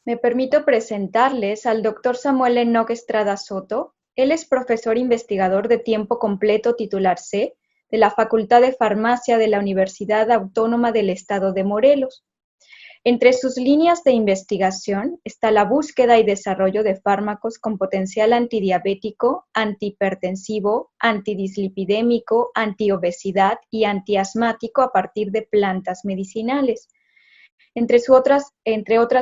Me permito presentarles al Dr. Samuel Enoc Estrada Soto. Él es profesor investigador de tiempo completo titular C de la Facultad de Farmacia de la Universidad Autónoma del Estado de Morelos. Entre sus líneas de investigación está la búsqueda y desarrollo de fármacos con potencial antidiabético, antihipertensivo, antidislipidémico, antiobesidad y antiasmático a partir de plantas medicinales. Entre otras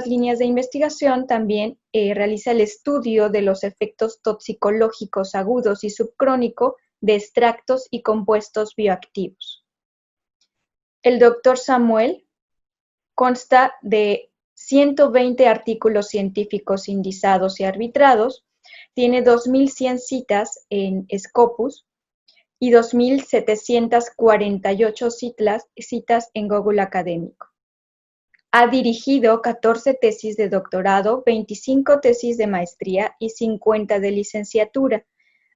líneas de investigación, también realiza el estudio de los efectos toxicológicos agudos y subcrónico de extractos y compuestos bioactivos. El Dr. Samuel consta de 120 artículos científicos indizados y arbitrados, tiene 2.100 citas en Scopus y 2.748 citas en Google Académico. Ha dirigido 14 tesis de doctorado, 25 tesis de maestría y 50 de licenciatura.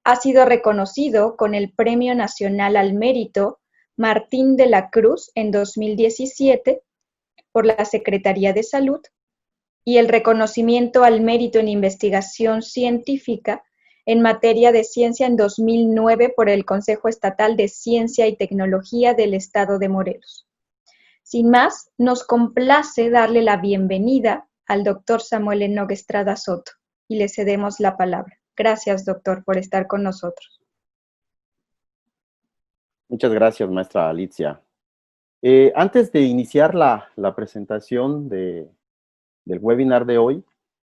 Ha sido reconocido con el Premio Nacional al Mérito Martín de la Cruz en 2017 por la Secretaría de Salud y el reconocimiento al mérito en investigación científica en materia de ciencia en 2009 por el Consejo Estatal de Ciencia y Tecnología del Estado de Morelos. Sin más, nos complace darle la bienvenida al doctor Samuel Enoc Estrada Soto y le cedemos la palabra. Gracias, doctor, por estar con nosotros. Muchas gracias, maestra Alicia. Antes de iniciar la presentación del webinar de hoy,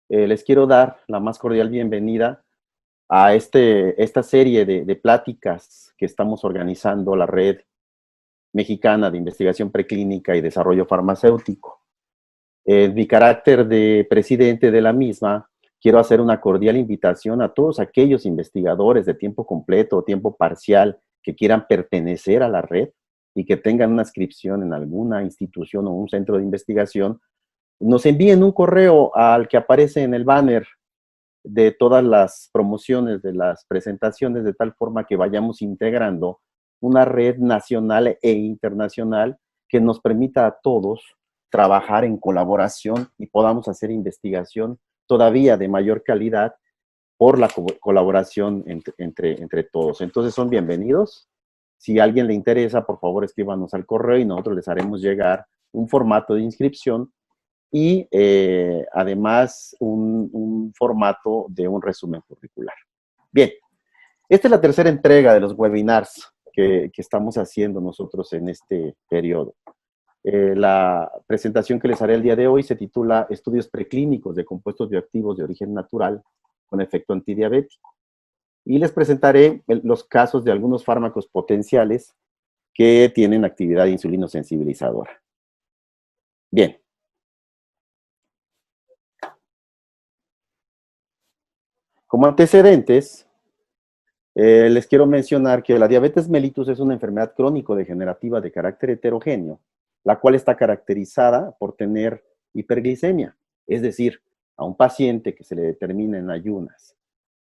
les quiero dar la más cordial bienvenida a esta serie de pláticas que estamos organizando la Red Mexicana de Investigación Preclínica y Desarrollo Farmacéutico. En mi carácter de presidente de la misma, quiero hacer una cordial invitación a todos aquellos investigadores de tiempo completo o tiempo parcial que quieran pertenecer a la red y que tengan una inscripción en alguna institución o un centro de investigación, nos envíen un correo al que aparece en el banner de todas las promociones de las presentaciones, de tal forma que vayamos integrando una red nacional e internacional que nos permita a todos trabajar en colaboración y podamos hacer investigación todavía de mayor calidad por la colaboración entre todos. Entonces son bienvenidos. Si a alguien le interesa, por favor escríbanos al correo y nosotros les haremos llegar un formato de inscripción y además un formato de un resumen curricular. Bien, esta es la tercera entrega de los webinars que estamos haciendo nosotros en este periodo. La presentación que les haré el día de hoy se titula Estudios preclínicos de compuestos bioactivos de origen natural con efecto antidiabético. Y les presentaré los casos de algunos fármacos potenciales que tienen actividad insulinosensibilizadora. Bien. Como antecedentes, les quiero mencionar que la diabetes mellitus es una enfermedad crónico-degenerativa de carácter heterogéneo, la cual está caracterizada por tener hiperglicemia, es decir, a un paciente que se le determina en ayunas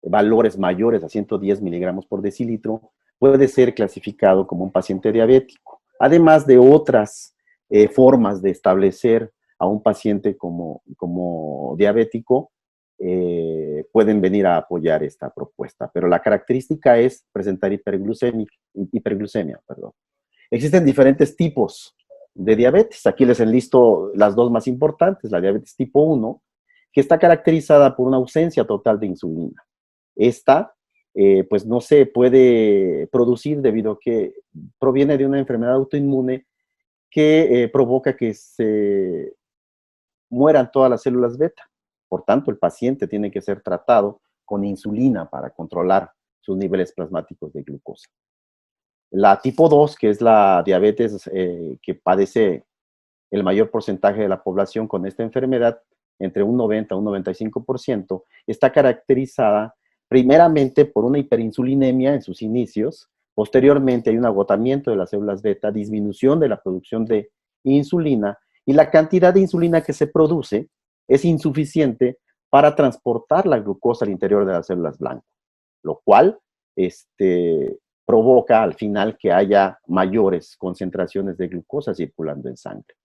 valores mayores a 110 miligramos por decilitro, puede ser clasificado como un paciente diabético, además de otras formas de establecer a un paciente como diabético, pueden venir a apoyar esta propuesta, pero la característica es presentar hiperglucemia. Existen diferentes tipos de diabetes. Aquí les enlisto las dos más importantes, la diabetes tipo 1, que está caracterizada por una ausencia total de insulina. Esta, pues no se puede producir debido a que proviene de una enfermedad autoinmune que provoca que se mueran todas las células beta. Por tanto, el paciente tiene que ser tratado con insulina para controlar sus niveles plasmáticos de glucosa. La tipo 2, que es la diabetes que padece el mayor porcentaje de la población con esta enfermedad, entre un 90 a un 95%, está caracterizada primeramente por una hiperinsulinemia en sus inicios, posteriormente hay un agotamiento de las células beta, disminución de la producción de insulina, y la cantidad de insulina que se produce es insuficiente para transportar la glucosa al interior de las células blancas, lo cual provoca al final que haya mayores concentraciones de glucosa circulando en sangre.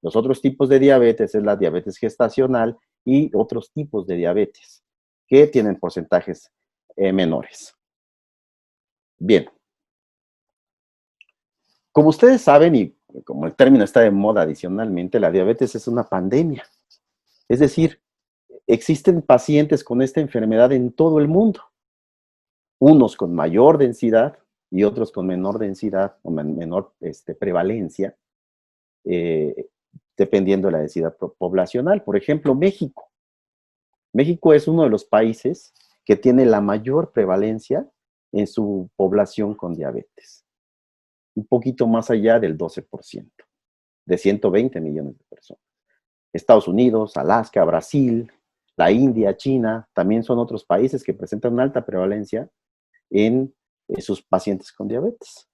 Los otros tipos de diabetes es la diabetes gestacional y otros tipos de diabetes que tienen porcentajes menores. Bien. Como ustedes saben, y como el término está de moda adicionalmente, la diabetes es una pandemia. Es decir, existen pacientes con esta enfermedad en todo el mundo. Unos con mayor densidad y otros con menor densidad o menor prevalencia, eh, dependiendo de la densidad poblacional. Por ejemplo, México. México es uno de los países que tiene la mayor prevalencia en su población con diabetes. Un poquito más allá del 12%, de 120 millones de personas. Estados Unidos, Alaska, Brasil, la India, China, también son otros países que presentan una alta prevalencia en sus pacientes con diabetes.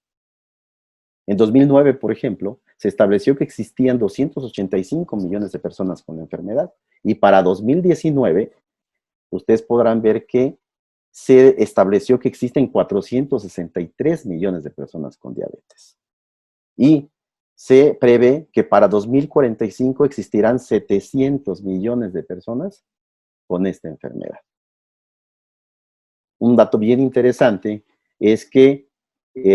En 2009, por ejemplo, se estableció que existían 285 millones de personas con la enfermedad y para 2019, ustedes podrán ver que se estableció que existen 463 millones de personas con diabetes. Y se prevé que para 2045 existirán 700 millones de personas con esta enfermedad. Un dato bien interesante es que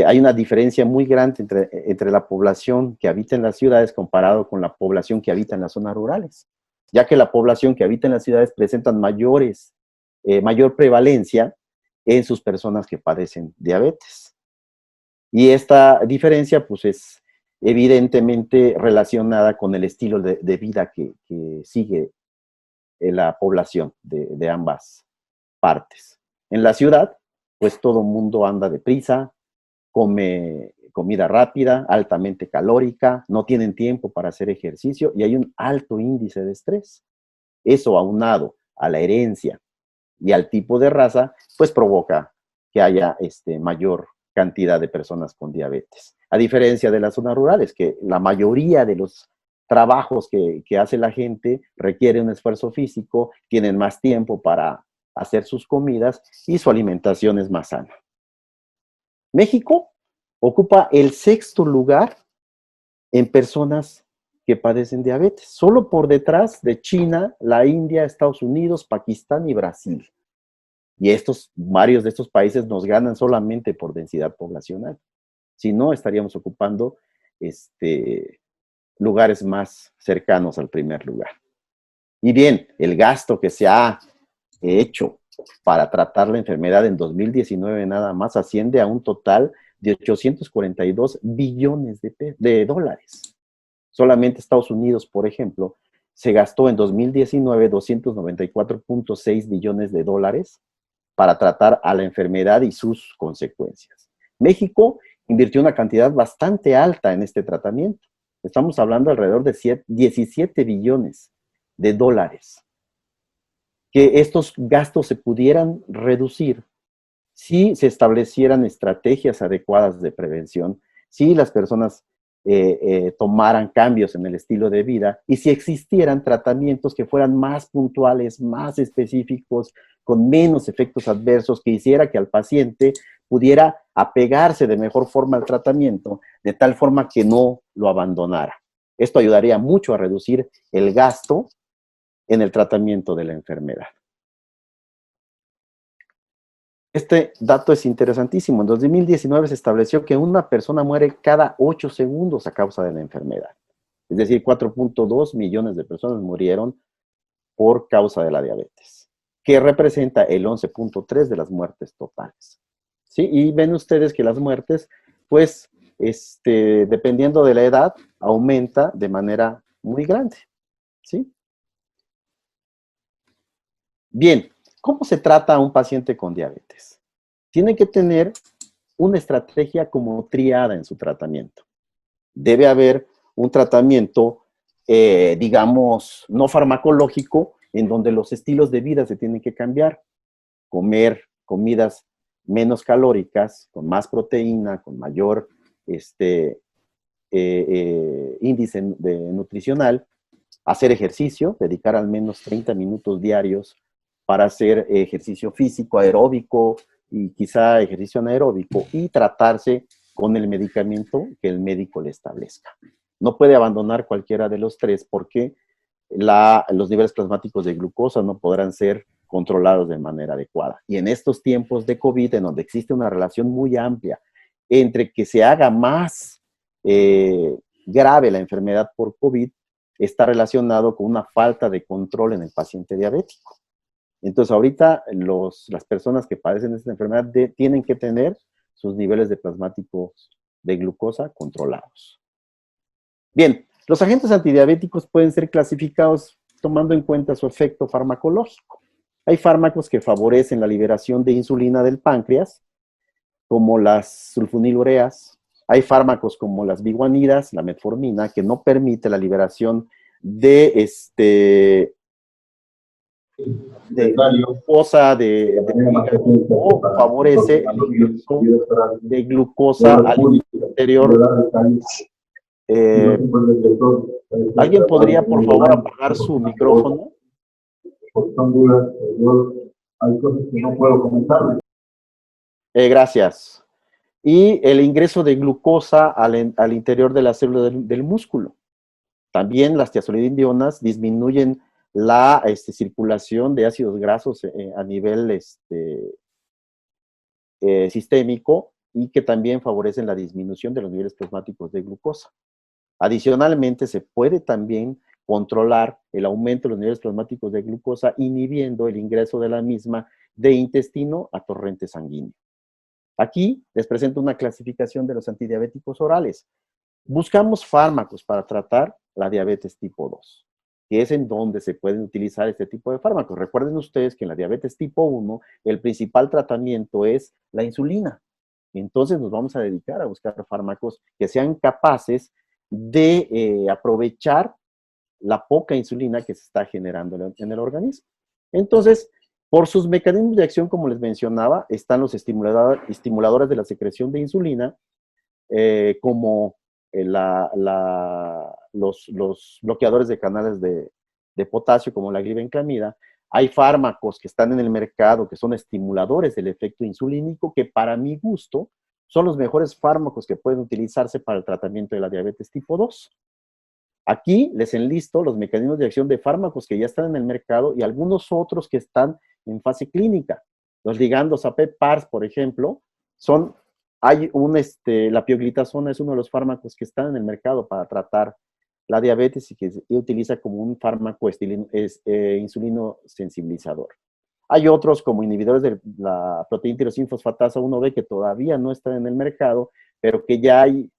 hay una diferencia muy grande entre la población que habita en las ciudades comparado con la población que habita en las zonas rurales, ya que la población que habita en las ciudades presentan mayor prevalencia en sus personas que padecen diabetes. Y esta diferencia, pues, es evidentemente relacionada con el estilo de vida que sigue la población de ambas partes. En la ciudad, pues todo mundo anda deprisa, come comida rápida, altamente calórica, no tienen tiempo para hacer ejercicio y hay un alto índice de estrés. Eso aunado a la herencia y al tipo de raza, pues provoca que haya mayor cantidad de personas con diabetes. A diferencia de las zonas rurales, que la mayoría de los trabajos que hace la gente requiere un esfuerzo físico, tienen más tiempo para hacer sus comidas y su alimentación es más sana. México ocupa el 6º lugar en personas que padecen diabetes, solo por detrás de China, la India, Estados Unidos, Pakistán y Brasil. Y varios de estos países nos ganan solamente por densidad poblacional. Si no, estaríamos ocupando lugares más cercanos al primer lugar. Y bien, el gasto que se ha hecho para tratar la enfermedad en 2019 nada más asciende a un total de 842 billones de dólares. Solamente Estados Unidos, por ejemplo, se gastó en 2019 294.6 billones de dólares para tratar a la enfermedad y sus consecuencias. México invirtió una cantidad bastante alta en este tratamiento. Estamos hablando alrededor de 17 billones de dólares. Que estos gastos se pudieran reducir si se establecieran estrategias adecuadas de prevención, si las personas tomaran cambios en el estilo de vida y si existieran tratamientos que fueran más puntuales, más específicos, con menos efectos adversos, que hiciera que al paciente pudiera apegarse de mejor forma al tratamiento, de tal forma que no lo abandonara. Esto ayudaría mucho a reducir el gasto en el tratamiento de la enfermedad. Este dato es interesantísimo. En 2019 se estableció que una persona muere cada 8 segundos a causa de la enfermedad. Es decir, 4.2 millones de personas murieron por causa de la diabetes, que representa el 11.3 de las muertes totales. ¿Sí? Y ven ustedes que las muertes, pues, dependiendo de la edad, aumenta de manera muy grande. ¿Sí? Bien, ¿cómo se trata a un paciente con diabetes? Tiene que tener una estrategia como triada en su tratamiento. Debe haber un tratamiento, digamos, no farmacológico, en donde los estilos de vida se tienen que cambiar. Comer comidas menos calóricas, con más proteína, con mayor índice nutricional, hacer ejercicio, dedicar al menos 30 minutos diarios para hacer ejercicio físico, aeróbico y quizá ejercicio anaeróbico y tratarse con el medicamento que el médico le establezca. No puede abandonar cualquiera de los tres porque los niveles plasmáticos de glucosa no podrán ser controlados de manera adecuada. Y en estos tiempos de COVID, en donde existe una relación muy amplia entre que se haga más grave la enfermedad por COVID, está relacionado con una falta de control en el paciente diabético. Entonces, ahorita las personas que padecen esta enfermedad tienen que tener sus niveles de plasmáticos de glucosa controlados. Bien, los agentes antidiabéticos pueden ser clasificados tomando en cuenta su efecto farmacológico. Hay fármacos que favorecen la liberación de insulina del páncreas, como las sulfonilureas. Hay fármacos como las biguanidas, la metformina, que no permite la liberación de glucosa o favorece el ingreso de glucosa al interior. ¿Alguien podría, por favor, apagar su micrófono? Hay cosas que no puedo comentar. Gracias. Y el ingreso de glucosa al interior de la célula del músculo. También las tiazolidindionas disminuyen la circulación de ácidos grasos a nivel sistémico y que también favorecen la disminución de los niveles plasmáticos de glucosa. Adicionalmente, se puede también controlar el aumento de los niveles plasmáticos de glucosa inhibiendo el ingreso de la misma de intestino a torrente sanguíneo. Aquí les presento una clasificación de los antidiabéticos orales. Buscamos fármacos para tratar la diabetes tipo 2, que es en donde se pueden utilizar este tipo de fármacos. Recuerden ustedes que en la diabetes tipo 1 el principal tratamiento es la insulina. Entonces nos vamos a dedicar a buscar fármacos que sean capaces de aprovechar la poca insulina que se está generando en el organismo. Entonces, por sus mecanismos de acción, como les mencionaba, están los estimuladores de la secreción de insulina, como los bloqueadores de canales de potasio, como la glibenclamida. Hay fármacos que están en el mercado que son estimuladores del efecto insulínico, que para mi gusto son los mejores fármacos que pueden utilizarse para el tratamiento de la diabetes tipo 2. Aquí les enlisto los mecanismos de acción de fármacos que ya están en el mercado y algunos otros que están en fase clínica. Los ligandos a PEPARs, por ejemplo, la pioglitazona es uno de los fármacos que están en el mercado para tratar la diabetes y que se utiliza como un fármaco insulino sensibilizador. Hay otros como inhibidores de la proteína tirosinfosfatasa 1B que todavía no están en el mercado, pero que ya hay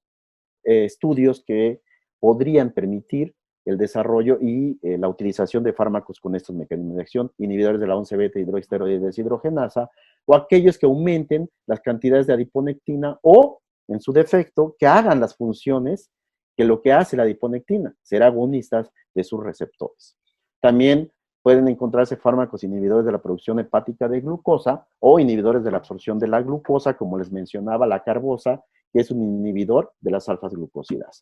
estudios que podrían permitir el desarrollo y la utilización de fármacos con estos mecanismos de acción, inhibidores de la 11-beta hidroesteroide deshidrogenasa, o aquellos que aumenten las cantidades de adiponectina o, en su defecto, que hagan las funciones que lo que hace la adiponectina, ser agonistas de sus receptores. También pueden encontrarse fármacos inhibidores de la producción hepática de glucosa o inhibidores de la absorción de la glucosa, como les mencionaba, la carbosa, que es un inhibidor de las alfas-glucosidasas.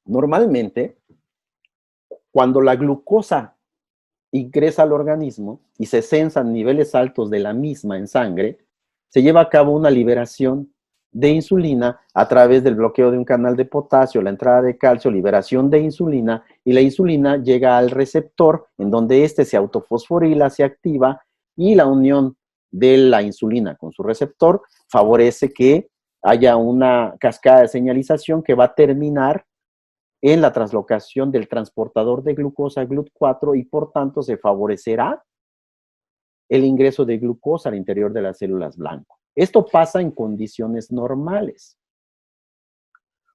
Normalmente, cuando la glucosa ingresa al organismo y se censan niveles altos de la misma en sangre, se lleva a cabo una liberación de insulina a través del bloqueo de un canal de potasio, la entrada de calcio, liberación de insulina, y la insulina llega al receptor, en donde éste se autofosforila, se activa, y la unión de la insulina con su receptor favorece que haya una cascada de señalización que va a terminar en la translocación del transportador de glucosa GLUT4 y por tanto se favorecerá el ingreso de glucosa al interior de las células blanco. Esto pasa en condiciones normales.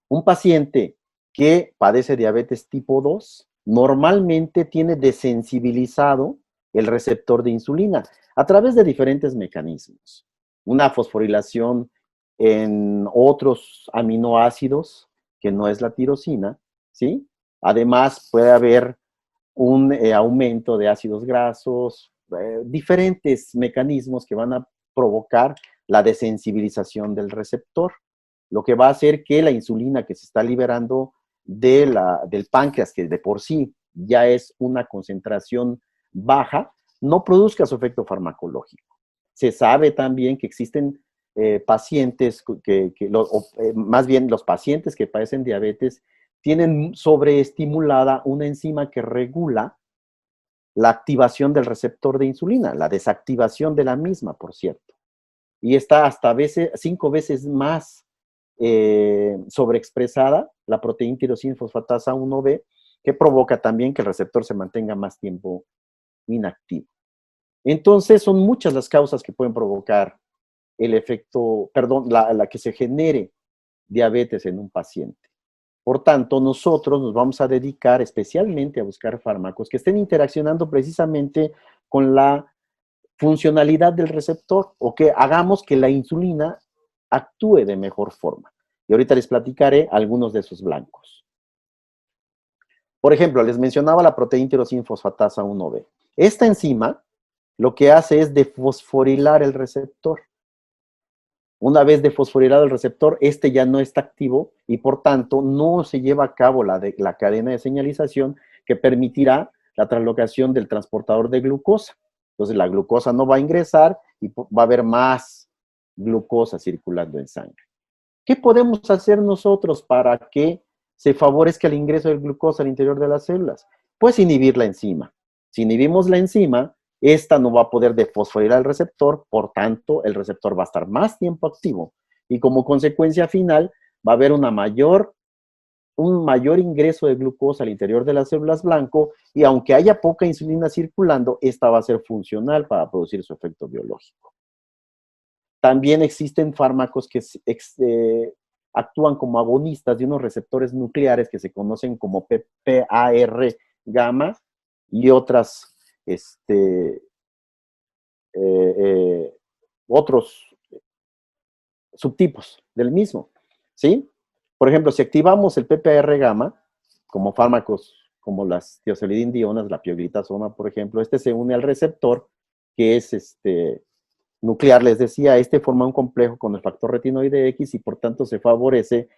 Un paciente que padece diabetes tipo 2 normalmente tiene desensibilizado el receptor de insulina a través de diferentes mecanismos. Una fosforilación en otros aminoácidos, que no es la tirosina, ¿sí? Además, puede haber un aumento de ácidos grasos, diferentes mecanismos que van a provocar la desensibilización del receptor, lo que va a hacer que la insulina que se está liberando del páncreas, que de por sí ya es una concentración baja, no produzca su efecto farmacológico. Se sabe también que existen pacientes, más bien los pacientes que padecen diabetes, tienen sobreestimulada una enzima que regula la activación del receptor de insulina, la desactivación de la misma, por cierto. Y está hasta 5 veces más sobreexpresada la proteína tirosina fosfatasa 1B, que provoca también que el receptor se mantenga más tiempo inactivo. Entonces, son muchas las causas que pueden provocar el efecto, perdón, la que se genere diabetes en un paciente. Por tanto, nosotros nos vamos a dedicar especialmente a buscar fármacos que estén interaccionando precisamente con la funcionalidad del receptor o que hagamos que la insulina actúe de mejor forma. Y ahorita les platicaré algunos de esos blancos. Por ejemplo, les mencionaba la proteína tirosina fosfatasa 1B. Esta enzima lo que hace es defosforilar el receptor. Una vez defosforilado el receptor, este ya no está activo y por tanto no se lleva a cabo la cadena de señalización que permitirá la translocación del transportador de glucosa. Entonces la glucosa no va a ingresar y va a haber más glucosa circulando en sangre. ¿Qué podemos hacer nosotros para que se favorezca el ingreso de glucosa al interior de las células? Pues inhibir la enzima. Si inhibimos la enzima, esta no va a poder defosforilar el receptor, por tanto, el receptor va a estar más tiempo activo y como consecuencia final va a haber un mayor ingreso de glucosa al interior de las células blanco y aunque haya poca insulina circulando, esta va a ser funcional para producir su efecto biológico. También existen fármacos que actúan como agonistas de unos receptores nucleares que se conocen como PPAR gamma y otros subtipos del mismo, ¿sí? Por ejemplo, si activamos el PPAR gamma, como fármacos como las tiosolidindionas, la pioglitazona, por ejemplo, este se une al receptor que es nuclear, les decía, forma un complejo con el factor retinoide X y por tanto se favorece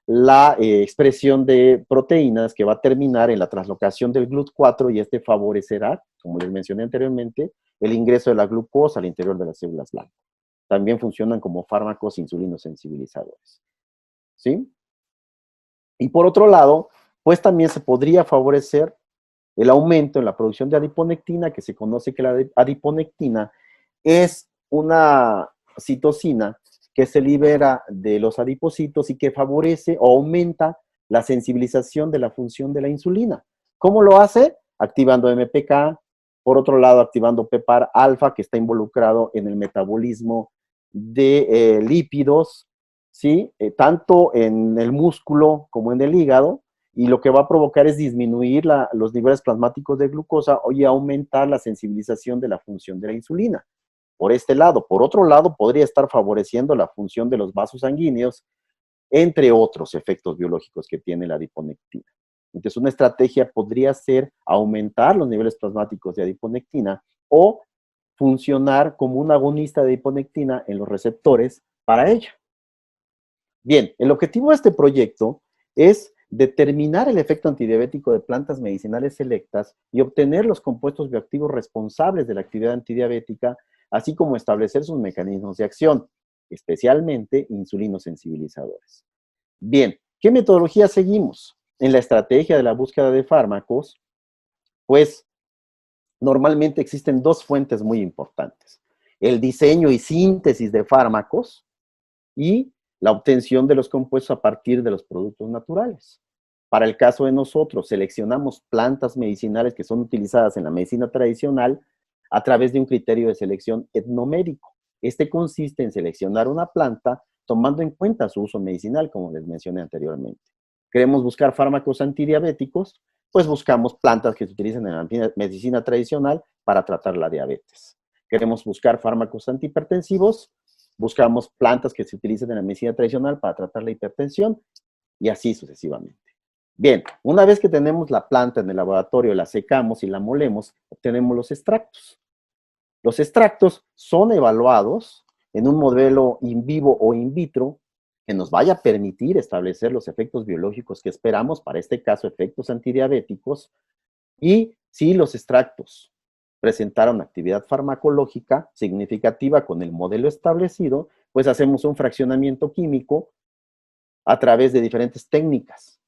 la expresión de proteínas que va a terminar en la translocación del GLUT4 y favorecerá, como les mencioné anteriormente, el ingreso de la glucosa al interior de las células blancas. También funcionan como fármacos insulinosensibilizadores, ¿sí? Y por otro lado, pues también se podría favorecer el aumento en la producción de adiponectina, que se conoce que la adiponectina es una citosina que se libera de los adipocitos y que favorece o aumenta la sensibilización de la función de la insulina. ¿Cómo lo hace? Activando MPK, por otro lado activando PPAR alfa, que está involucrado en el metabolismo de lípidos, ¿sí? Tanto en el músculo como en el hígado, y lo que va a provocar es disminuir los niveles plasmáticos de glucosa y aumentar la sensibilización de la función de la insulina. Por este lado. Por otro lado, podría estar favoreciendo la función de los vasos sanguíneos, entre otros efectos biológicos que tiene la adiponectina. Entonces, una estrategia podría ser aumentar los niveles plasmáticos de adiponectina o funcionar como un agonista de adiponectina en los receptores para ella. Bien, el objetivo de este proyecto es determinar el efecto antidiabético de plantas medicinales selectas y obtener los compuestos bioactivos responsables de la actividad antidiabética, así como establecer sus mecanismos de acción, especialmente insulinosensibilizadores. Bien, ¿qué metodología seguimos? En la estrategia de la búsqueda de fármacos, pues normalmente existen dos fuentes muy importantes: el diseño y síntesis de fármacos y la obtención de los compuestos a partir de los productos naturales. Para el caso de nosotros, seleccionamos plantas medicinales que son utilizadas en la medicina tradicional a través de un criterio de selección etnomédico. Consiste en seleccionar una planta tomando en cuenta su uso medicinal, como les mencioné anteriormente. Queremos buscar fármacos antidiabéticos, pues buscamos plantas que se utilizan en la medicina tradicional para tratar la diabetes. Queremos buscar fármacos antihipertensivos, buscamos plantas que se utilizan en la medicina tradicional para tratar la hipertensión y así sucesivamente. Bien, una vez que tenemos la planta en el laboratorio, la secamos y la molemos, obtenemos los extractos. Los extractos son evaluados en un modelo in vivo o in vitro que nos vaya a permitir establecer los efectos biológicos que esperamos, para este caso efectos antidiabéticos, y si los extractos presentaron actividad farmacológica significativa con el modelo establecido, pues hacemos un fraccionamiento químico a través de diferentes técnicas.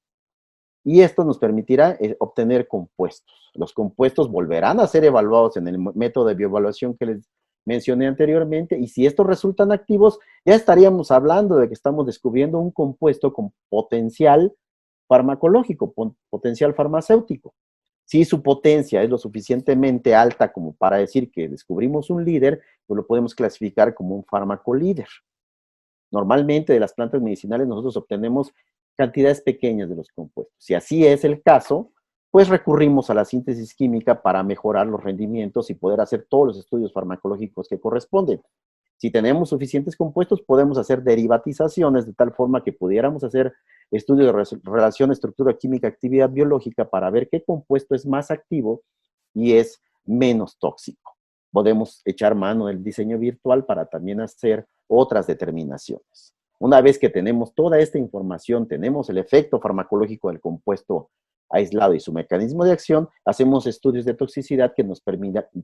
Y esto nos permitirá obtener compuestos. Los compuestos volverán a ser evaluados en el método de bioevaluación que les mencioné anteriormente, y si estos resultan activos, ya estaríamos hablando de que estamos descubriendo un compuesto con potencial farmacológico, potencial farmacéutico. Si su potencia es lo suficientemente alta como para decir que descubrimos un líder, pues lo podemos clasificar como un fármaco líder. Normalmente de las plantas medicinales nosotros obtenemos cantidades pequeñas de los compuestos. Si así es el caso, pues recurrimos a la síntesis química para mejorar los rendimientos y poder hacer todos los estudios farmacológicos que corresponden. Si tenemos suficientes compuestos, podemos hacer derivatizaciones de tal forma que pudiéramos hacer estudios de relación estructura química, actividad biológica para ver qué compuesto es más activo y es menos tóxico. Podemos echar mano del diseño virtual para también hacer otras determinaciones. Una vez que tenemos toda esta información, tenemos el efecto farmacológico del compuesto aislado y su mecanismo de acción, hacemos estudios de toxicidad que nos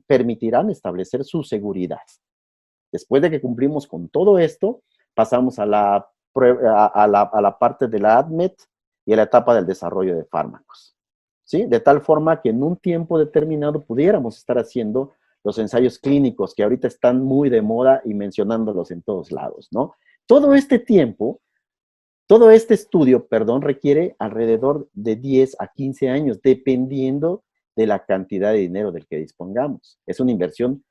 permitirán establecer su seguridad. Después de que cumplimos con todo esto, pasamos a la parte de la ADMET y a la etapa del desarrollo de fármacos, ¿sí? De tal forma que en un tiempo determinado pudiéramos estar haciendo los ensayos clínicos que ahorita están muy de moda y mencionándolos en todos lados, ¿no? Todo este tiempo, todo este estudio, requiere alrededor de 10 a 15 años, dependiendo de la cantidad de dinero del que dispongamos. Es una inversión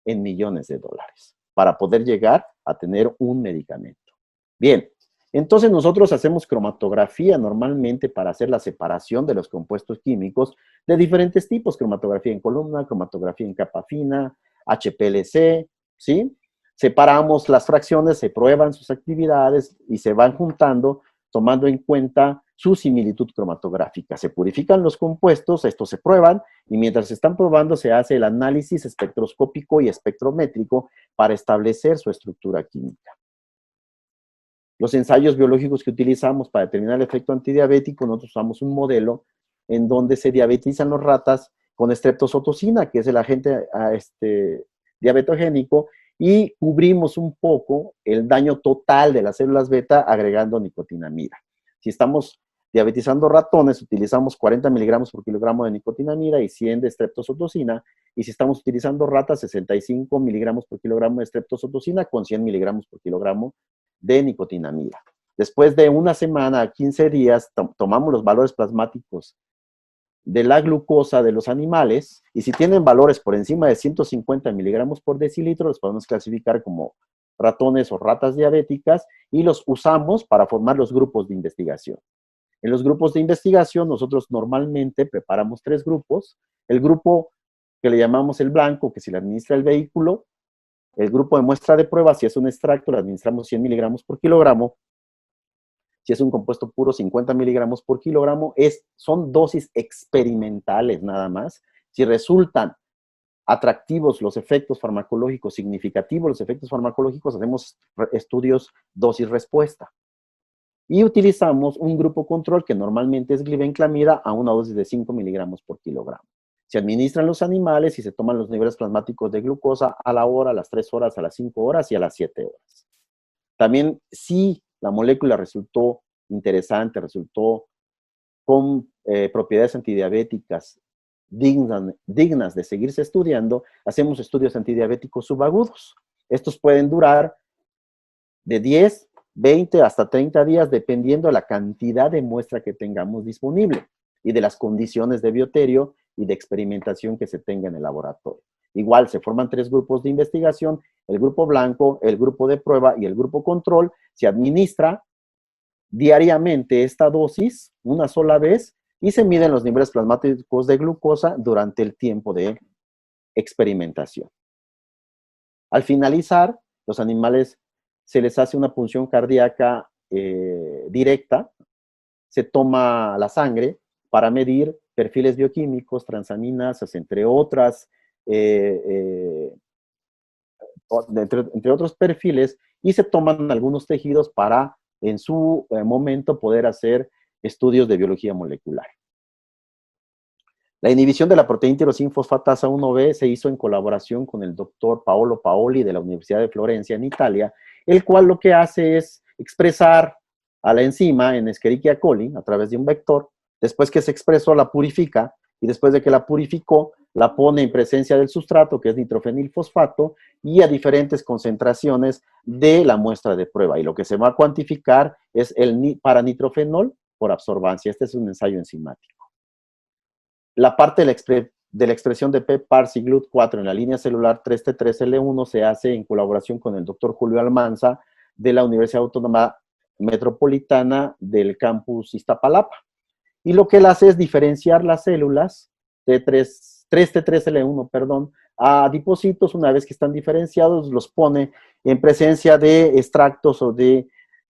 en millones de dólares para poder llegar a tener un medicamento. Bien, entonces nosotros hacemos cromatografía normalmente para hacer la separación de los compuestos químicos de diferentes tipos, cromatografía en columna, cromatografía en capa fina, HPLC, ¿sí? Separamos las fracciones, se prueban sus actividades y se van juntando tomando en cuenta su similitud cromatográfica. Se purifican los compuestos, estos se prueban y mientras se están probando se hace el análisis espectroscópico y espectrométrico para establecer su estructura química. Los ensayos biológicos que utilizamos para determinar el efecto antidiabético, nosotros usamos un modelo en donde se diabetizan las ratas con streptozotocina, que es el agente diabetogénico, y cubrimos un poco el daño total de las células beta agregando nicotinamida. Si estamos diabetizando ratones, utilizamos 40 miligramos por kilogramo de nicotinamida y 100 de streptozotocina, y si estamos utilizando ratas, 65 miligramos por kilogramo de streptozotocina con 100 miligramos por kilogramo de nicotinamida. Después de una semana a 15 días, tomamos los valores plasmáticos de la glucosa de los animales, y si tienen valores por encima de 150 miligramos por decilitro, los podemos clasificar como ratones o ratas diabéticas, y los usamos para formar los grupos de investigación. En los grupos de investigación, nosotros normalmente preparamos 3 grupos. El grupo que le llamamos el blanco, que se le administra el vehículo. El grupo de muestra de prueba, si es un extracto, le administramos 100 miligramos por kilogramo. Si es un compuesto puro, 50 miligramos por kilogramo. Son dosis experimentales nada más. Si resultan atractivos los efectos farmacológicos, significativos los efectos farmacológicos, hacemos estudios dosis-respuesta. Y utilizamos un grupo control que normalmente es glibenclamida a una dosis de 5 miligramos por kilogramo. Se administran los animales y se toman los niveles plasmáticos de glucosa a la hora, a las 3 horas, a las 5 horas y a las 7 horas. También, si la molécula resultó interesante, resultó con propiedades antidiabéticas dignas de seguirse estudiando, hacemos estudios antidiabéticos subagudos. Estos pueden durar de 10, 20 hasta 30 días, dependiendo de la cantidad de muestra que tengamos disponible y de las condiciones de bioterio y de experimentación que se tenga en el laboratorio. Igual, se forman 3 grupos de investigación, el grupo blanco, el grupo de prueba y el grupo control. Se administra diariamente esta dosis, una sola vez, y se miden los niveles plasmáticos de glucosa durante el tiempo de experimentación. Al finalizar, los animales se les hace una punción cardíaca directa, se toma la sangre para medir perfiles bioquímicos, transaminasas, entre otros perfiles, y se toman algunos tejidos para, en su momento, poder hacer estudios de biología molecular. La inhibición de la proteína tirosinfosfatasa 1B se hizo en colaboración con el doctor Paolo Paoli de la Universidad de Florencia, en Italia, el cual lo que hace es expresar a la enzima en Escherichia coli a través de un vector. Después que se expresó, la purifica, y después de que la purificó, la pone en presencia del sustrato, que es nitrofenilfosfato, y a diferentes concentraciones de la muestra de prueba. Y lo que se va a cuantificar es el paranitrofenol por absorbancia. Este es un ensayo enzimático. La parte de la expresión de PPARS y GLUT4 en la línea celular 3T3L1 se hace en colaboración con el doctor Julio Almanza de la Universidad Autónoma Metropolitana del campus Iztapalapa. Y lo que él hace es diferenciar las células de 3T3L1, perdón, a adipocitos. Una vez que están diferenciados, los pone en presencia de extractos o de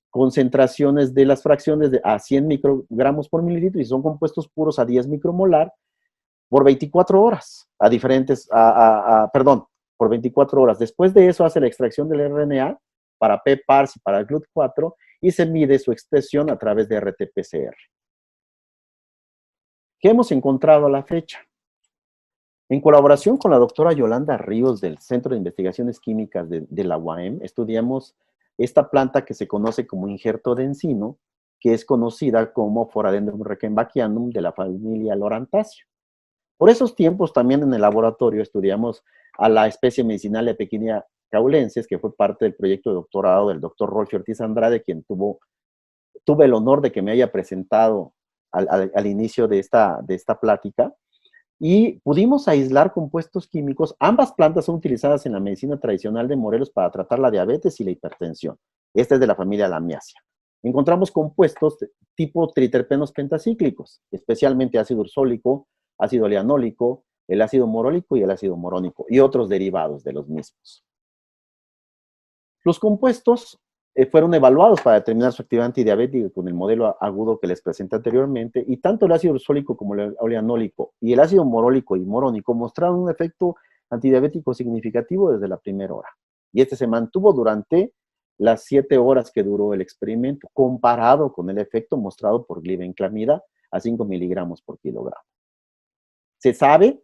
concentraciones de las fracciones a 100 microgramos por mililitro, y son compuestos puros a 10 micromolar por 24 horas, por 24 horas. Después de eso hace la extracción del RNA para PPARS y para el GLUT4 y se mide su expresión a través de RT-PCR. ¿Qué hemos encontrado a la fecha? En colaboración con la doctora Yolanda Ríos del Centro de Investigaciones Químicas de la UAM, estudiamos esta planta que se conoce como injerto de encino, que es conocida como Foradendrum reichenbachianum de la familia Lorantaceae. Por esos tiempos también en el laboratorio estudiamos a la especie medicinal Epequinia caulensis, que fue parte del proyecto de doctorado del doctor Rolfi Ortiz Andrade, quien tuve el honor de que me haya presentado al inicio de esta plática, y pudimos aislar compuestos químicos. Ambas plantas son utilizadas en la medicina tradicional de Morelos para tratar la diabetes y la hipertensión. Esta es de la familia Lamiaceae. Encontramos compuestos tipo triterpenos pentacíclicos, especialmente ácido ursólico, ácido lianólico, el ácido morólico y el ácido morónico, y otros derivados de los mismos. Los compuestos fueron evaluados para determinar su actividad antidiabética con el modelo agudo que les presenté anteriormente, y tanto el ácido ursólico como el lianólico y el ácido morólico y morónico mostraron un efecto antidiabético significativo desde la primera hora. Y este se mantuvo durante las 7 horas que duró el experimento, comparado con el efecto mostrado por glibenclamida a 5 miligramos por kilogramo. Se sabe,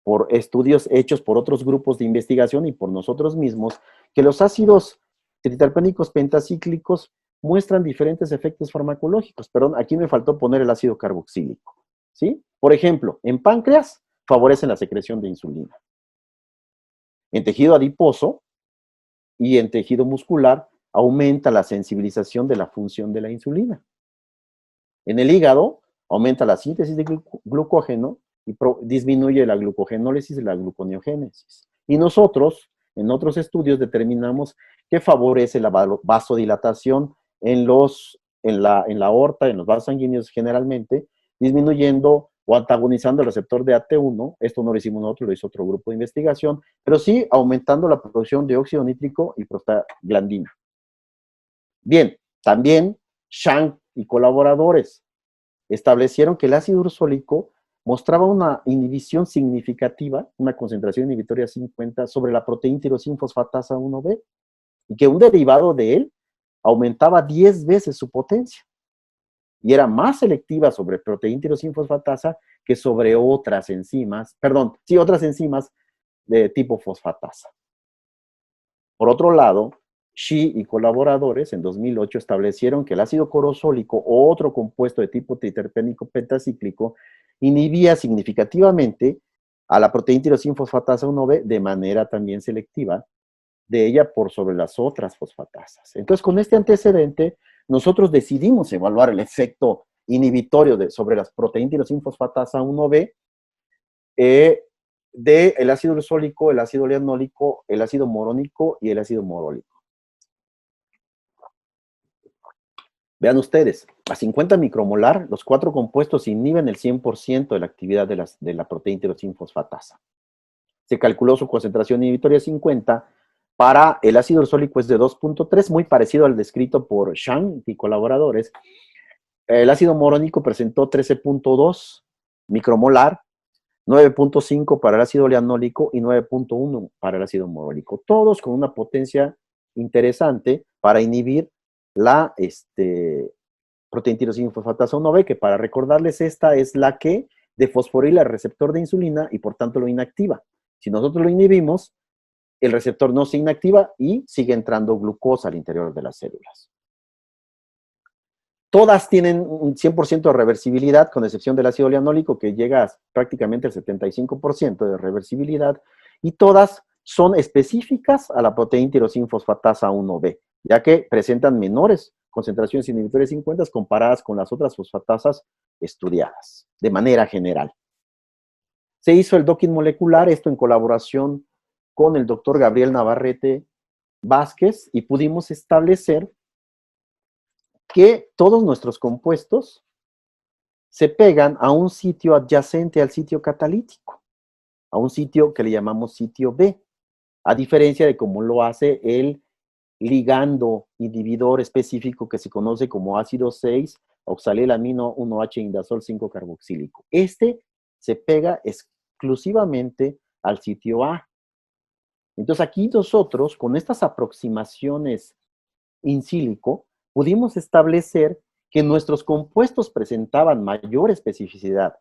por estudios hechos por otros grupos de investigación y por nosotros mismos, que los ácidos triterpénicos pentacíclicos muestran diferentes efectos farmacológicos. Perdón, aquí me faltó poner el ácido carboxílico, ¿sí? Por ejemplo, en páncreas favorecen la secreción de insulina. En tejido adiposo y en tejido muscular aumenta la sensibilización de la función de la insulina. En el hígado aumenta la síntesis de glucógeno y disminuye la glucogenólisis y la gluconeogénesis. Y nosotros, en otros estudios, determinamos que favorece la vasodilatación en la aorta, en los vasos sanguíneos generalmente, disminuyendo o antagonizando el receptor de AT1. Esto no lo hicimos nosotros, lo hizo otro grupo de investigación, pero sí aumentando la producción de óxido nítrico y prostaglandina. Bien, también Shang y colaboradores establecieron que el ácido ursólico mostraba una inhibición significativa, una concentración inhibitoria 50 sobre la proteína tirosinfosfatasa 1B, y que un derivado de él aumentaba 10 veces su potencia y era más selectiva sobre proteína tirosinfosfatasa que sobre otras enzimas de tipo fosfatasa. Por otro lado, Shi y colaboradores en 2008 establecieron que el ácido corosólico, otro compuesto de tipo triterpénico pentacíclico, inhibía significativamente a la proteína tirosinfosfatasa 1B de manera también selectiva de ella por sobre las otras fosfatasas. Entonces, con este antecedente, nosotros decidimos evaluar el efecto inhibitorio sobre las proteínas tirosinfosfatasa 1B del ácido ursólico, el ácido lianólico, el ácido morónico y el ácido morólico. Vean ustedes, a 50 micromolar, los 4 compuestos inhiben el 100% de la actividad de la proteína tirosinfosfatasa. Se calculó su concentración inhibitoria 50, para el ácido ursólico es de 2.3, muy parecido al descrito por Shang y colaboradores. El ácido morónico presentó 13.2 micromolar, 9.5 para el ácido lianólico y 9.1 para el ácido morólico. Todos con una potencia interesante para inhibir la proteína tirosinfosfatasa 1B, que para recordarles, esta es la que defosforila el receptor de insulina y por tanto lo inactiva. Si nosotros lo inhibimos, el receptor no se inactiva y sigue entrando glucosa al interior de las células. Todas tienen un 100% de reversibilidad, con excepción del ácido lianólico, que llega a prácticamente el 75% de reversibilidad, y todas son específicas a la proteína tirosina fosfatasa 1B, ya que presentan menores concentraciones inhibitores 50 comparadas con las otras fosfatasas estudiadas, de manera general. Se hizo el docking molecular, esto en colaboración con el doctor Gabriel Navarrete Vázquez, y pudimos establecer que todos nuestros compuestos se pegan a un sitio adyacente al sitio catalítico, a un sitio que le llamamos sitio B, a diferencia de cómo lo hace el ligando inhibidor específico que se conoce como ácido 6, oxalilamino 1H indazol 5 carboxílico. Este se pega exclusivamente al sitio A. Entonces aquí nosotros, con estas aproximaciones in silico, pudimos establecer que nuestros compuestos presentaban mayor especificidad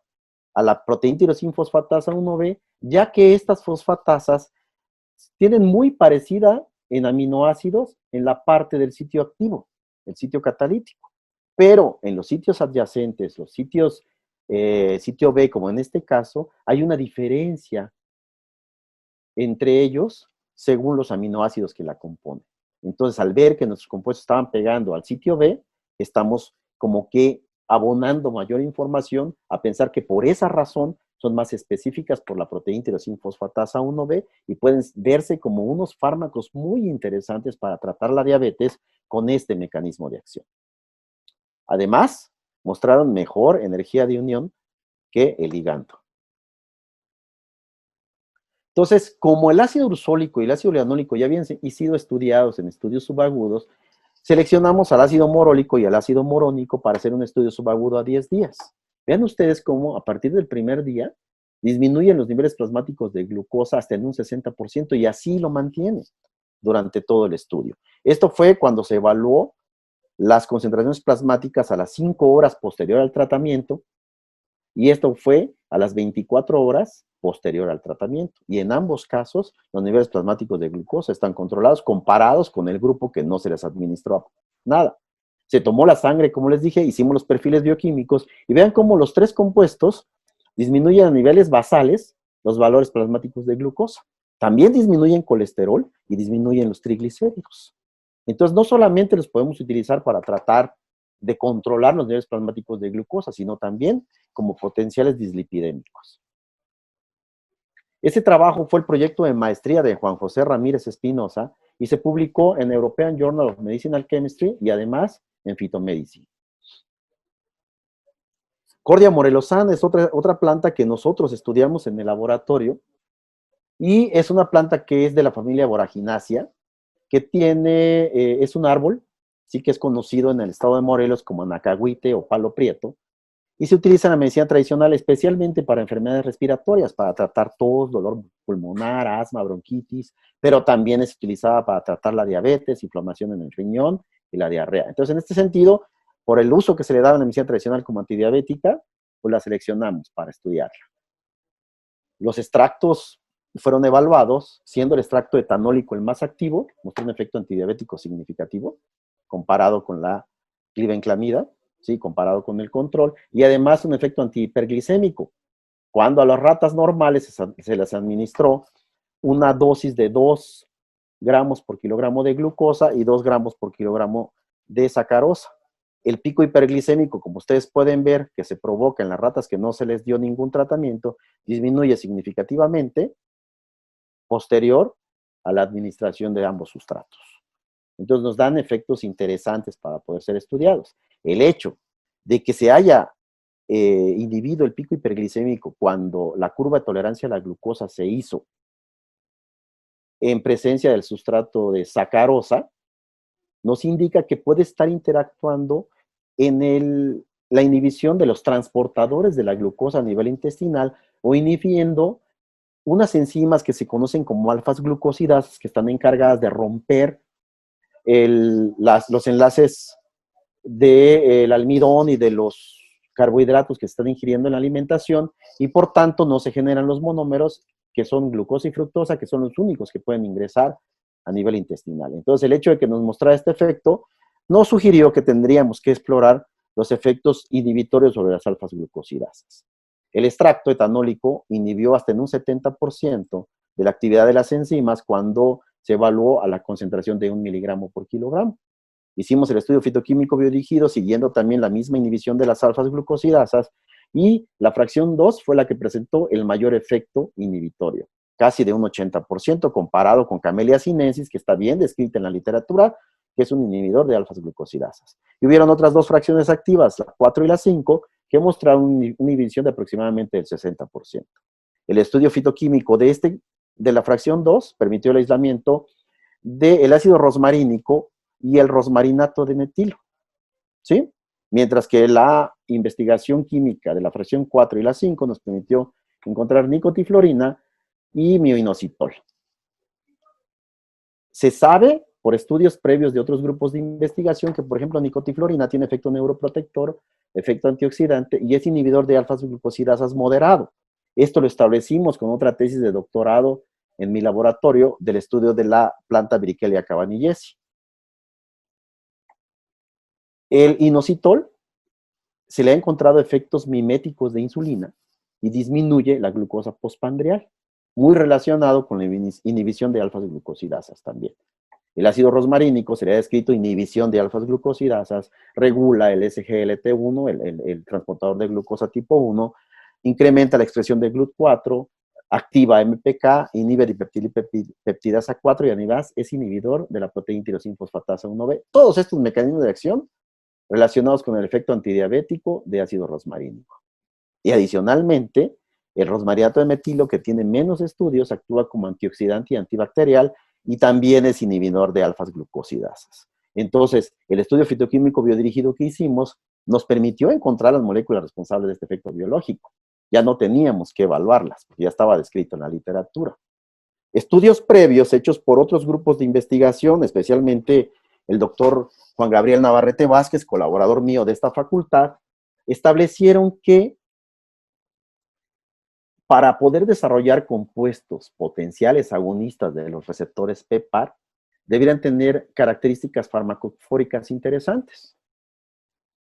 a la proteína tirosina fosfatasa 1B, ya que estas fosfatasas tienen muy parecida en aminoácidos en la parte del sitio activo, el sitio catalítico. Pero en los sitios adyacentes, los sitios sitio B, como en este caso, hay una diferencia entre ellos según los aminoácidos que la componen. Entonces, al ver que nuestros compuestos estaban pegando al sitio B, estamos como que abonando mayor información a pensar que por esa razón son más específicas por la proteína tirosina fosfatasa 1B y pueden verse como unos fármacos muy interesantes para tratar la diabetes con este mecanismo de acción. Además, mostraron mejor energía de unión que el ligando. Entonces, como el ácido ursólico y el ácido lianólico ya habían sido estudiados en estudios subagudos, seleccionamos al ácido morólico y al ácido morónico para hacer un estudio subagudo a 10 días. Vean ustedes cómo a partir del primer día disminuyen los niveles plasmáticos de glucosa hasta en un 60% y así lo mantiene durante todo el estudio. Esto fue cuando se evaluó las concentraciones plasmáticas a las 5 horas posterior al tratamiento y esto fue a las 24 horas posterior al tratamiento. Y en ambos casos, los niveles plasmáticos de glucosa están controlados, comparados con el grupo que no se les administró nada. Se tomó la sangre, como les dije, hicimos los perfiles bioquímicos y vean cómo los tres compuestos disminuyen a niveles basales los valores plasmáticos de glucosa. También disminuyen colesterol y disminuyen los triglicéridos. Entonces, no solamente los podemos utilizar para tratar de controlar los niveles plasmáticos de glucosa, sino también como potenciales dislipidémicos. Ese trabajo fue el proyecto de maestría de Juan José Ramírez Espinosa y se publicó en European Journal of Medicinal Chemistry y además en Phytomedicine. Cordia morellosana es otra planta que nosotros estudiamos en el laboratorio y es una planta que es de la familia Boraginaceae, que tiene, es un árbol, sí que es conocido en el estado de Morelos como anacahuite o palo prieto, y se utiliza en la medicina tradicional especialmente para enfermedades respiratorias, para tratar tos, dolor pulmonar, asma, bronquitis, pero también es utilizada para tratar la diabetes, inflamación en el riñón y la diarrea. Entonces, en este sentido, por el uso que se le daba en la medicina tradicional como antidiabética, pues la seleccionamos para estudiarla. Los extractos fueron evaluados, siendo el extracto etanólico el más activo, mostró un efecto antidiabético significativo, comparado con la glibenclamida, ¿sí? Comparado con el control, y además un efecto antihiperglicémico. Cuando a las ratas normales se les administró una dosis de 2 gramos por kilogramo de glucosa y 2 gramos por kilogramo de sacarosa. El pico hiperglicémico, como ustedes pueden ver, que se provoca en las ratas que no se les dio ningún tratamiento, disminuye significativamente posterior a la administración de ambos sustratos. Entonces nos dan efectos interesantes para poder ser estudiados. El hecho de que se haya inhibido el pico hiperglicémico cuando la curva de tolerancia a la glucosa se hizo en presencia del sustrato de sacarosa, nos indica que puede estar interactuando en la inhibición de los transportadores de la glucosa a nivel intestinal o inhibiendo unas enzimas que se conocen como alfas glucosidasas que están encargadas de romper los enlaces del almidón y de los carbohidratos que se están ingiriendo en la alimentación y por tanto no se generan los monómeros que son glucosa y fructosa, que son los únicos que pueden ingresar a nivel intestinal. Entonces, el hecho de que nos mostrara este efecto nos sugirió que tendríamos que explorar los efectos inhibitorios sobre las alfa-glucosidasas. El extracto etanólico inhibió hasta en un 70% de la actividad de las enzimas cuando se evaluó a la concentración de 1 miligramo por kilogramo. Hicimos el estudio fitoquímico biodirigido siguiendo también la misma inhibición de las alfa-glucosidasas y la fracción 2 fue la que presentó el mayor efecto inhibitorio, casi de un 80% comparado con Camellia sinensis, que está bien descrita en la literatura, que es un inhibidor de alfa-glucosidasas. Y hubieron otras dos fracciones activas, la 4 y la 5, que mostraron una inhibición de aproximadamente el 60%. El estudio fitoquímico de la fracción 2 permitió el aislamiento del ácido rosmarínico y el rosmarinato de metilo, ¿sí? Mientras que la investigación química de la fracción 4 y la 5 nos permitió encontrar nicotiflorina y mioinositol. Se sabe por estudios previos de otros grupos de investigación que, por ejemplo, nicotiflorina tiene efecto neuroprotector, efecto antioxidante y es inhibidor de alfa-glucosidasas moderado. Esto lo establecimos con otra tesis de doctorado en mi laboratorio del estudio de la planta Brickella cabanillesi. El inositol se le ha encontrado efectos miméticos de insulina y disminuye la glucosa postprandial, muy relacionado con la inhibición de alfa-glucosidasas también. El ácido rosmarínico se le ha descrito inhibición de alfa-glucosidasas, regula el SGLT1, el transportador de glucosa tipo 1, incrementa la expresión de GLUT4, activa MPK, inhibe dipeptidasa 4 y además es inhibidor de la proteína tirosina fosfatasa 1B. Todos estos mecanismos de acción relacionados con el efecto antidiabético de ácido rosmarínico. Y adicionalmente, el rosmarinato de metilo, que tiene menos estudios, actúa como antioxidante y antibacterial y también es inhibidor de alfa-glucosidasas. Entonces, el estudio fitoquímico biodirigido que hicimos nos permitió encontrar las moléculas responsables de este efecto biológico. Ya no teníamos que evaluarlas, porque ya estaba descrito en la literatura. Estudios previos hechos por otros grupos de investigación, especialmente el doctor Juan Gabriel Navarrete Vázquez, colaborador mío de esta facultad, establecieron que para poder desarrollar compuestos potenciales agonistas de los receptores PPAR, deberían tener características farmacofóricas interesantes.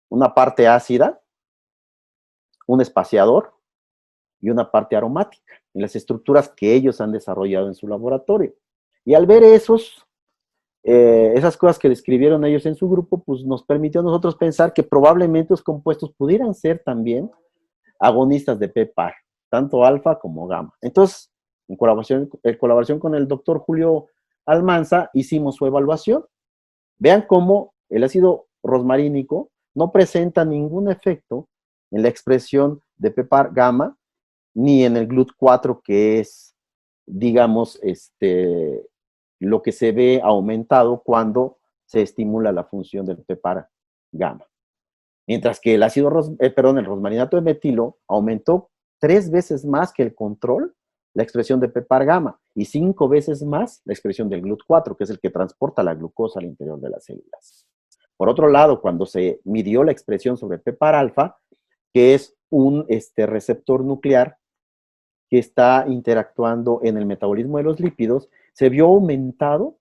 Una parte ácida, un espaciador y una parte aromática, en las estructuras que ellos han desarrollado en su laboratorio. Y al ver esas cosas que describieron ellos en su grupo, pues nos permitió a nosotros pensar que probablemente los compuestos pudieran ser también agonistas de PPAR, tanto alfa como gamma. Entonces, en colaboración con el doctor Julio Almanza, hicimos su evaluación. Vean cómo el ácido rosmarínico no presenta ningún efecto en la expresión de PPAR gamma, ni en el GLUT4, que es, digamos, lo que se ve aumentado cuando se estimula la función del PPAR gamma. Mientras que el el rosmarinato de metilo aumentó 3 veces más que el control la expresión de PPAR gamma y 5 veces más la expresión del GLUT4, que es el que transporta la glucosa al interior de las células. Por otro lado, cuando se midió la expresión sobre PPAR alfa, que es un receptor nuclear que está interactuando en el metabolismo de los lípidos, se vio aumentado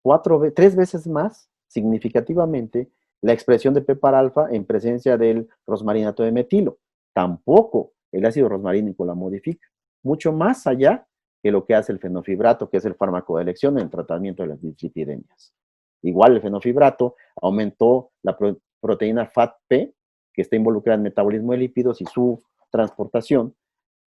3 veces más significativamente la expresión de PPAR alfa en presencia del rosmarinato de metilo. Tampoco el ácido rosmarínico la modifica, mucho más allá que lo que hace el fenofibrato, que es el fármaco de elección en el tratamiento de las dislipidemias. Igual el fenofibrato aumentó la proteína FATP, que está involucrada en el metabolismo de lípidos y su transportación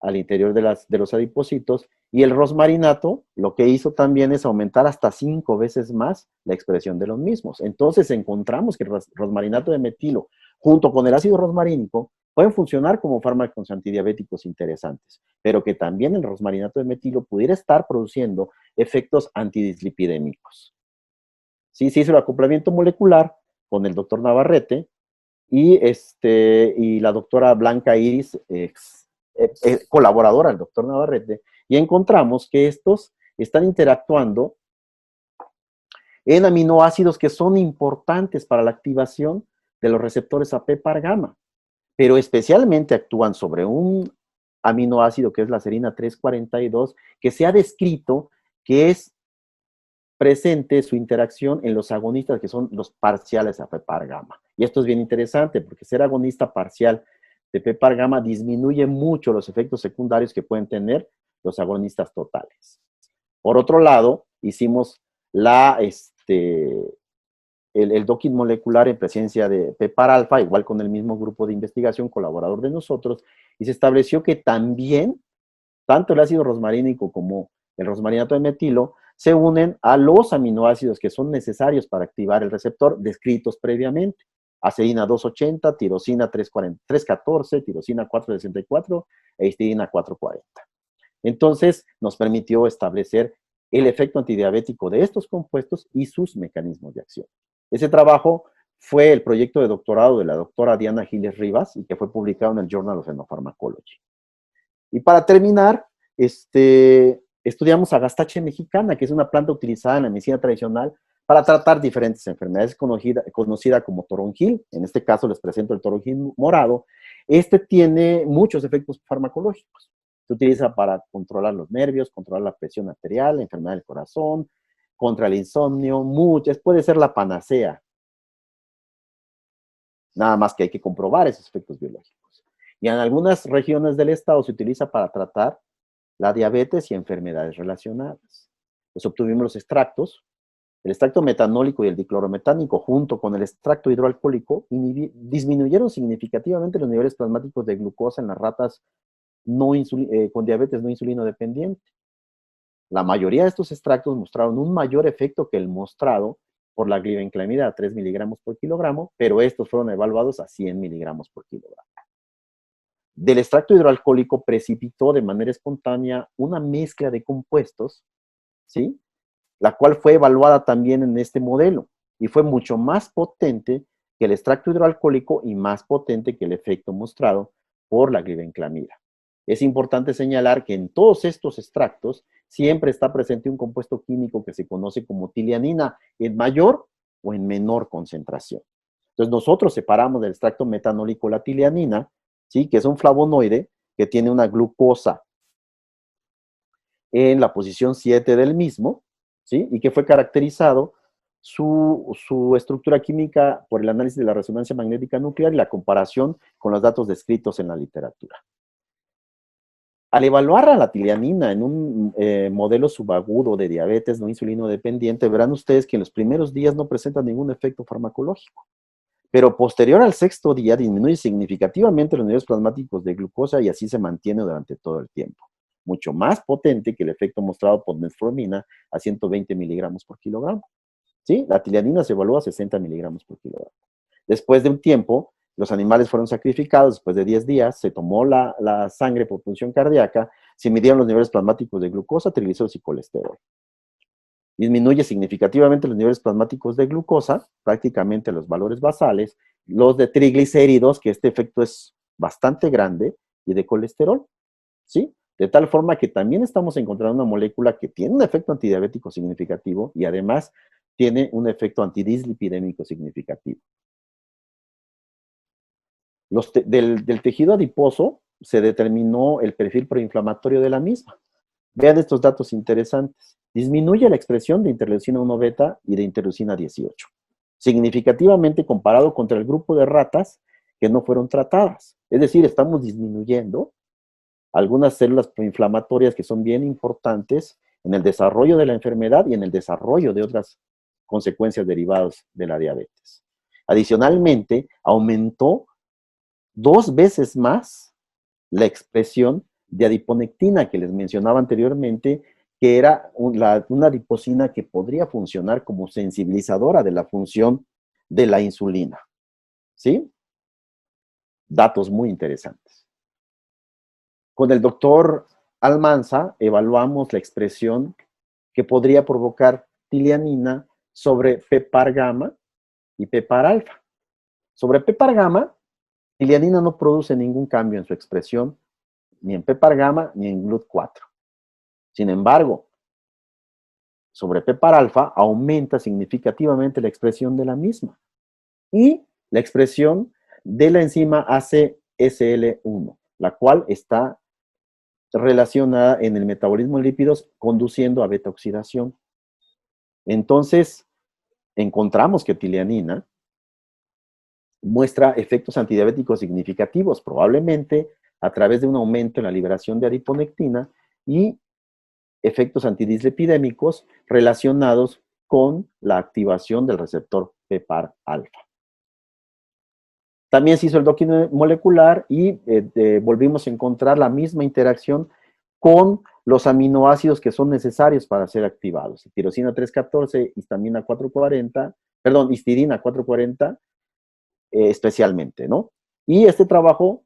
al interior de los adipocitos, y el rosmarinato lo que hizo también es aumentar hasta 5 veces más la expresión de los mismos. Entonces encontramos que el rosmarinato de metilo junto con el ácido rosmarínico pueden funcionar como fármacos antidiabéticos interesantes, pero que también el rosmarinato de metilo pudiera estar produciendo efectos antidislipidémicos. Sí, se hizo el acoplamiento molecular con el doctor Navarrete y la doctora Blanca Iris, colaboradora del doctor Navarrete, y encontramos que estos están interactuando en aminoácidos que son importantes para la activación de los receptores a PPAR gamma, pero especialmente actúan sobre un aminoácido, que es la serina 342, que se ha descrito que es presente su interacción en los agonistas, que son los parciales a PPAR gamma. Y esto es bien interesante, porque ser agonista parcial de PPAR gamma disminuye mucho los efectos secundarios que pueden tener los agonistas totales. Por otro lado, hicimos el docking molecular en presencia de PPAR alfa, igual con el mismo grupo de investigación colaborador de nosotros, y se estableció que también, tanto el ácido rosmarínico como el rosmarinato de metilo, se unen a los aminoácidos que son necesarios para activar el receptor descritos previamente. Acerina 280, tirosina 314, tirosina 464 e histidina 440. Entonces, nos permitió establecer el efecto antidiabético de estos compuestos y sus mecanismos de acción. Ese trabajo fue el proyecto de doctorado de la doctora Diana Giles Rivas y que fue publicado en el Journal of Enopharmacology. Y para terminar, estudiamos agastache mexicana, que es una planta utilizada en la medicina tradicional para tratar diferentes enfermedades, conocida como toronjil. En este caso les presento el toronjil morado. Este tiene muchos efectos farmacológicos. Se utiliza para controlar los nervios, controlar la presión arterial, la enfermedad del corazón, contra el insomnio, puede ser la panacea. Nada más que hay que comprobar esos efectos biológicos. Y en algunas regiones del estado se utiliza para tratar la diabetes y enfermedades relacionadas. Pues obtuvimos los extractos. El extracto metanólico y el diclorometánico, junto con el extracto hidroalcohólico, disminuyeron significativamente los niveles plasmáticos de glucosa en las ratas con diabetes no insulino dependiente. La mayoría de estos extractos mostraron un mayor efecto que el mostrado por la glibenclamida a 3 miligramos por kilogramo, pero estos fueron evaluados a 100 miligramos por kilogramo. Del extracto hidroalcohólico precipitó de manera espontánea una mezcla de compuestos, ¿sí?, la cual fue evaluada también en este modelo y fue mucho más potente que el extracto hidroalcohólico y más potente que el efecto mostrado por la glibenclamida. Es importante señalar que en todos estos extractos siempre está presente un compuesto químico que se conoce como tilianina en mayor o en menor concentración. Entonces nosotros separamos del extracto metanólico la tilianina, ¿sí?, que es un flavonoide que tiene una glucosa en la posición 7 del mismo, ¿sí?, y que fue caracterizado su estructura química por el análisis de la resonancia magnética nuclear y la comparación con los datos descritos en la literatura. Al evaluar a la tilianina en un modelo subagudo de diabetes no insulino dependiente, verán ustedes que en los primeros días no presenta ningún efecto farmacológico, pero posterior al sexto día disminuye significativamente los niveles plasmáticos de glucosa y así se mantiene durante todo el tiempo. Mucho más potente que el efecto mostrado por metformina a 120 miligramos por kilogramo. ¿Sí? La tilianina se evalúa a 60 miligramos por kilogramo. Después de un tiempo, los animales fueron sacrificados, después de 10 días, se tomó la sangre por punción cardíaca, se midieron los niveles plasmáticos de glucosa, triglicéridos y colesterol. Disminuye significativamente los niveles plasmáticos de glucosa, prácticamente los valores basales, los de triglicéridos, que este efecto es bastante grande, y de colesterol, ¿sí? De tal forma que también estamos encontrando una molécula que tiene un efecto antidiabético significativo y además tiene un efecto antidislipidémico significativo. Del tejido adiposo se determinó el perfil proinflamatorio de la misma. Vean estos datos interesantes. Disminuye la expresión de interleucina 1 beta y de interleucina 18, significativamente comparado contra el grupo de ratas que no fueron tratadas. Es decir, estamos disminuyendo algunas células proinflamatorias que son bien importantes en el desarrollo de la enfermedad y en el desarrollo de otras consecuencias derivadas de la diabetes. Adicionalmente, aumentó 2 veces más la expresión de adiponectina que les mencionaba anteriormente, que era una adiposina que podría funcionar como sensibilizadora de la función de la insulina. ¿Sí? Datos muy interesantes. Con el doctor Almanza evaluamos la expresión que podría provocar tilianina sobre PPAR gamma y PPAR alfa. Sobre PPAR gamma, tilianina no produce ningún cambio en su expresión, ni en PPAR gamma ni en GLUT4. Sin embargo, sobre PPAR alfa aumenta significativamente la expresión de la misma y la expresión de la enzima ACSL1, la cual está relacionada en el metabolismo de lípidos conduciendo a beta-oxidación. Entonces, encontramos que tilianina muestra efectos antidiabéticos significativos, probablemente a través de un aumento en la liberación de adiponectina y efectos antidislipidémicos relacionados con la activación del receptor PPAR-alfa. También se hizo el docking molecular y volvimos a encontrar la misma interacción con los aminoácidos que son necesarios para ser activados. Tirosina 314, histamina 440, perdón, histidina 440, especialmente, ¿no? Y este trabajo,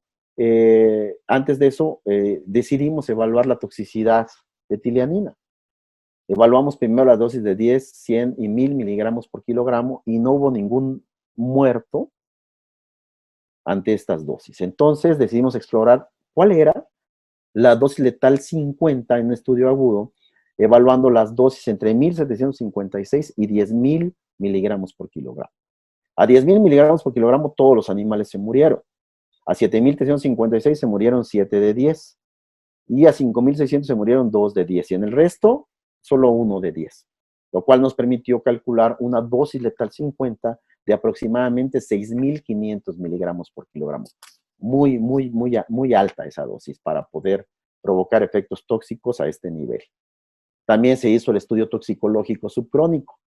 antes de eso, decidimos evaluar la toxicidad de tilianina. Evaluamos primero las dosis de 10, 100 y 1000 miligramos por kilogramo y no hubo ningún muerto ante estas dosis. Entonces decidimos explorar cuál era la dosis letal 50 en un estudio agudo, evaluando las dosis entre 1756 y 10,000 miligramos por kilogramo. A 10,000 miligramos por kilogramo todos los animales se murieron. A 7,356 se murieron 7 de 10. Y a 5,600 se murieron 2 de 10. Y en el resto, solo 1 de 10. Lo cual nos permitió calcular una dosis letal 50 de aproximadamente 6,500 miligramos por kilogramo. Muy alta esa dosis para poder provocar efectos tóxicos a este nivel. También se hizo el estudio toxicológico subcrónico,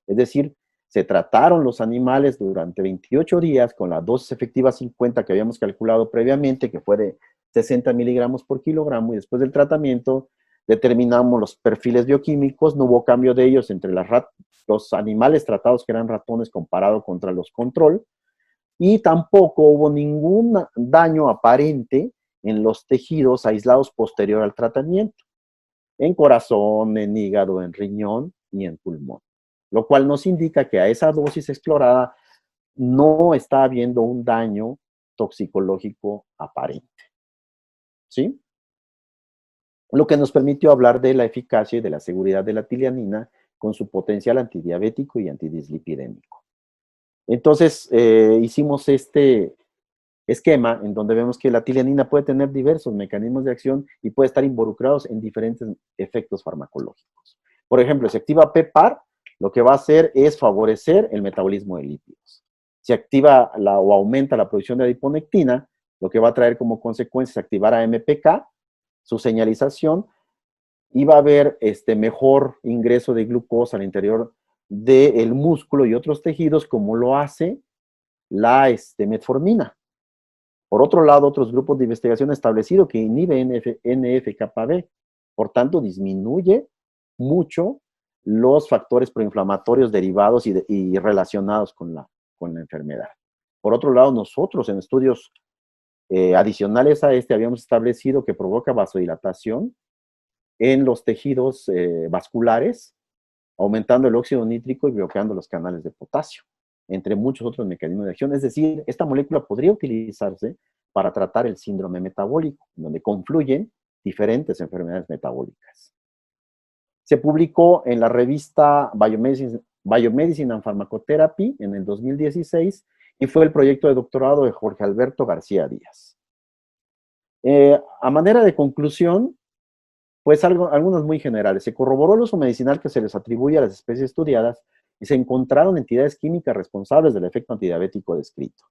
es decir, se trataron los animales durante 28 días con la dosis efectiva 50 que habíamos calculado previamente, que fue de 60 miligramos por kilogramo, y después del tratamiento determinamos los perfiles bioquímicos, no hubo cambio de ellos entre los animales tratados que eran ratones comparado contra los control, y tampoco hubo ningún daño aparente en los tejidos aislados posterior al tratamiento, en corazón, en hígado, en riñón y en pulmón, lo cual nos indica que a esa dosis explorada no está habiendo un daño toxicológico aparente, ¿sí? Lo que nos permitió hablar de la eficacia y de la seguridad de la tilianina con su potencial antidiabético y antidislipidémico. Entonces, hicimos este esquema en donde vemos que la tilianina puede tener diversos mecanismos de acción y puede estar involucrados en diferentes efectos farmacológicos. Por ejemplo, si activa PPAR, lo que va a hacer es favorecer el metabolismo de lípidos. Si activa o aumenta la producción de adiponectina, lo que va a traer como consecuencia es activar a AMPK, su señalización, y va a haber mejor ingreso de glucosa al interior del músculo y otros tejidos, como lo hace la metformina. Por otro lado, otros grupos de investigación han establecido que inhibe NF-κB, por tanto, disminuye mucho los factores proinflamatorios derivados y relacionados con la enfermedad. Por otro lado, nosotros en estudios adicionales a habíamos establecido que provoca vasodilatación en los tejidos vasculares, aumentando el óxido nítrico y bloqueando los canales de potasio, entre muchos otros mecanismos de acción. Es decir, esta molécula podría utilizarse para tratar el síndrome metabólico, donde confluyen diferentes enfermedades metabólicas. Se publicó en la revista Biomedicine and Pharmacotherapy en el 2016 y fue el proyecto de doctorado de Jorge Alberto García Díaz. A manera de conclusión, pues algunas muy generales. Se corroboró el uso medicinal que se les atribuye a las especies estudiadas y se encontraron entidades químicas responsables del efecto antidiabético descrito.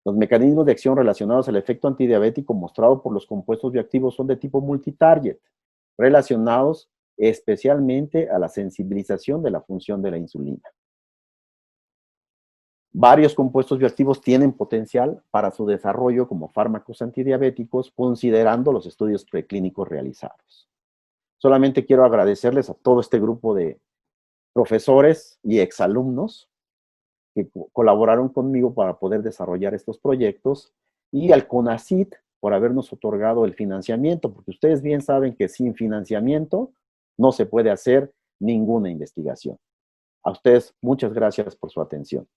Los mecanismos de acción relacionados al efecto antidiabético mostrado por los compuestos bioactivos son de tipo multitarget, relacionados especialmente a la sensibilización de la función de la insulina. Varios compuestos bioactivos tienen potencial para su desarrollo como fármacos antidiabéticos, considerando los estudios preclínicos realizados. Solamente quiero agradecerles a todo este grupo de profesores y exalumnos que colaboraron conmigo para poder desarrollar estos proyectos, y al CONACYT por habernos otorgado el financiamiento, porque ustedes bien saben que sin financiamiento no se puede hacer ninguna investigación. A ustedes, muchas gracias por su atención.